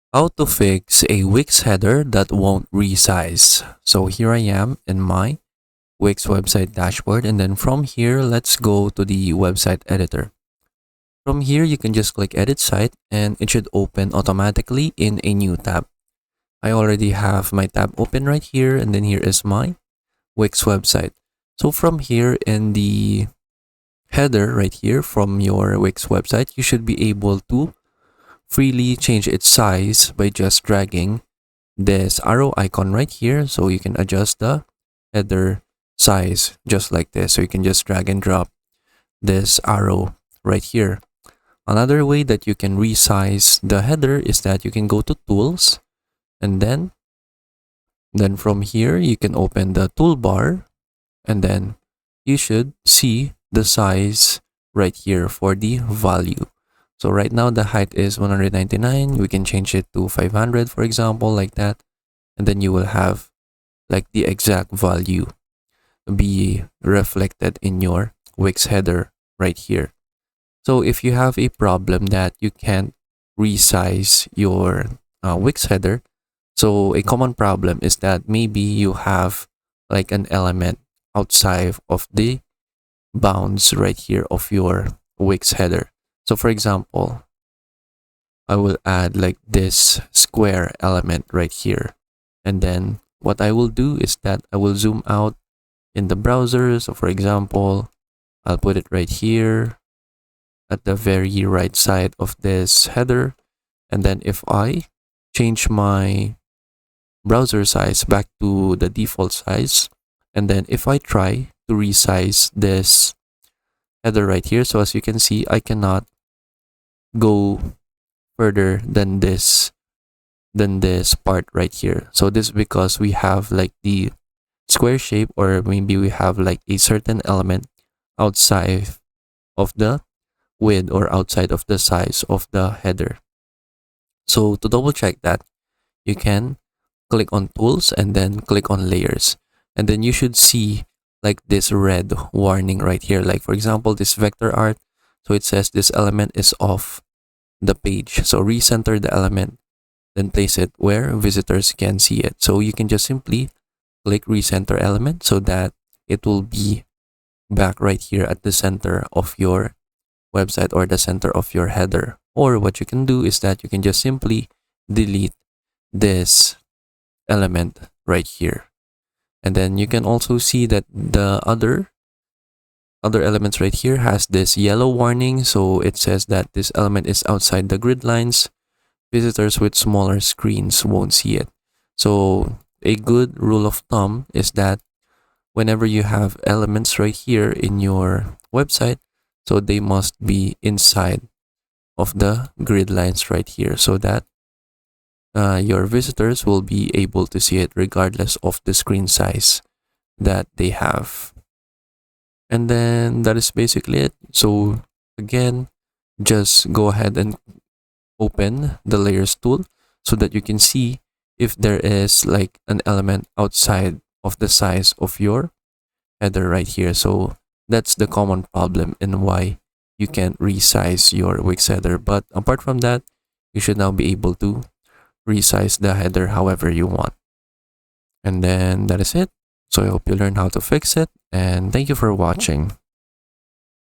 How to fix a Wix header that won't resize. So here I am in my Wix website dashboard, and then from here, let's go to the website editor. From here, you can just click edit site and it should open automatically in a new tab. I already have my tab open right here, and then here is my Wix website. So from here in the header right here from your Wix website, you should be able to freely change its size by just dragging this arrow icon right here. So you can adjust the header size just like this. So you can just drag and drop this arrow right here. Another way that you can resize the header is that you can go to tools, and then from here you can open the toolbar, and then you should see the size right here for the value. So right now the height is 199. We can change it to 500, for example, like that. And then you will have like the exact value be reflected in your Wix header right here. So if you have a problem that you can't resize your Wix header, so a common problem is that maybe you have like an element outside of the bounds right here of your Wix header. So for example, I will add like this square element right here. And then what I will do is that I will zoom out in the browser. So for example, I'll put it right here at the very right side of this header. And then if I change my browser size back to the default size, and then if I try to resize this header right here, so as you can see, I cannot go further than this part right here. So this is because we have like the square shape, or maybe we have like a certain element outside of the width or outside of the size of the header. So to double check that, you can click on tools and then click on layers, and then you should see like this red warning right here. Like for example, this vector art, so it says this element is off the page. So recenter the element, then place it where visitors can see it. So you can just simply click recenter element so that it will be back right here at the center of your website or the center of your header. Or what you can do is that you can just simply delete this element right here. And then you can also see that the other elements right here has this yellow warning. So it says that this element is outside the grid lines. Visitors with smaller screens won't see it. So a good rule of thumb is that whenever you have elements right here in your website, so they must be inside of the grid lines right here, so that your visitors will be able to see it regardless of the screen size that they have. And then that is basically it. So again, just go ahead and open the layers tool so that you can see if there is like an element outside of the size of your header right here. So that's the common problem and why you can't resize your Wix header. But apart from that, you should now be able to resize the header however you want. And then that is it. So I hope you learned how to fix it, and thank you for watching.